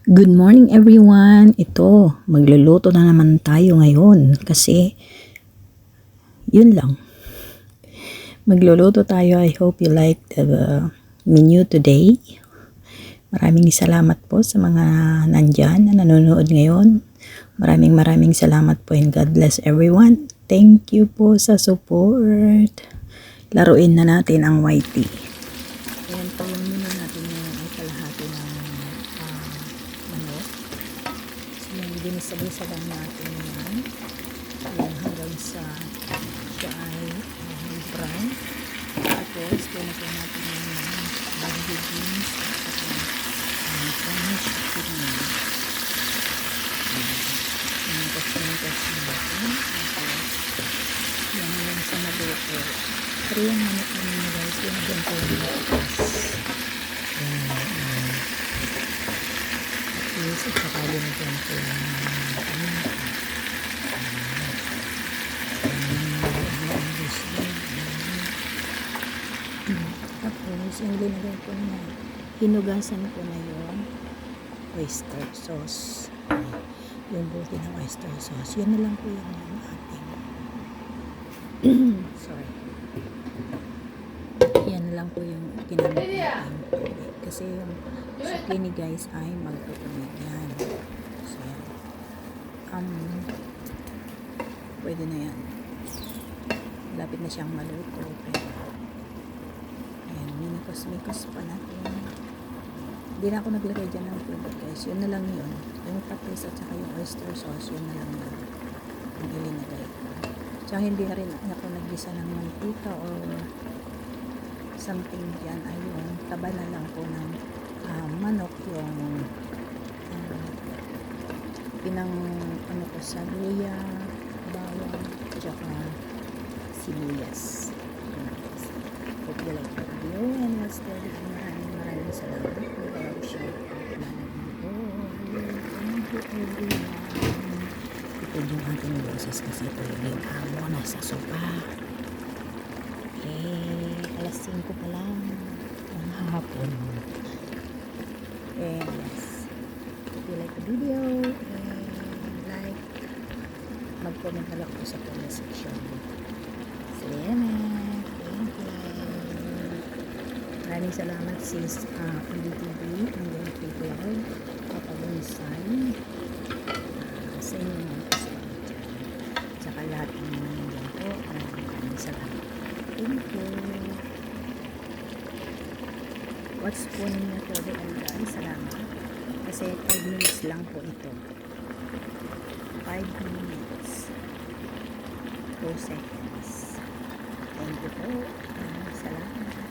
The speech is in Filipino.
Good morning everyone. Ito, magluluto na naman tayo ngayon kasi yun lang. Magluluto tayo. I hope you like the menu today. Maraming salamat po sa mga nandyan na nanonood ngayon. Maraming salamat po and God bless everyone. Thank you po sa support. Laruin na natin ang white tea. Ayan po yung menu natin ngayon ay kalahati ng manok. So, yung ginisabay-sabay natin yan. Ayan hanggang sa siya ay brown. Tapos, pinagyan natin yung baggy beans at Spanish chicken. Yung tas-tas natin. Tapos, yan hanggang sa maluto. Pero yung manok namin guys, binagyan ko yung matikas. Yan. At least, at saka binagyan ko yung paminta. Tapos, yung linagay ko na, hinugasan ko na yung oyster sauce. Yung buti ng oyster sauce. Yun na lang po yung ating sorry. Yan lang po yung ginamit natin tubig. Kasi yung zucchini guys ay magtutunig yan. So yan. Pwede na yan. Lapit na siyang maluto. Pero ayan, minikos pa natin. Hindi na ako naglagay dyan ng tubig guys. Yun na lang yun. Yung patis at saka yung oyster sauce, yun na lang yun. Yung ilinagay ko. Tsaka hindi na rin ako naggisa ng mantika or something dyan. Ay yung taba na lang po ng manok. Yung pinang ano ko sa luya, bawang, tsaka sibuyas. Hope you like the video and let's go. Maraming salamat. Ito yung ating boses kasi ito yung amo na sa sopa. Alas 5 pa lang ng hapon. And yes, if you like the video and like, mag-comment na lang po sa comment section. Salamat. Thank you. Maraming salamat sis PDTV and then people Kapag-unisay sa inyo mga kasama dyan. Tsaka lahat ng mga nandiyan po. Maraming salamat. Thank you. Watch po ninyo to guys. Salamat. Kasi 5 minutes lang po ito. 5 minutes. 2 seconds. Thank you po. Salamat.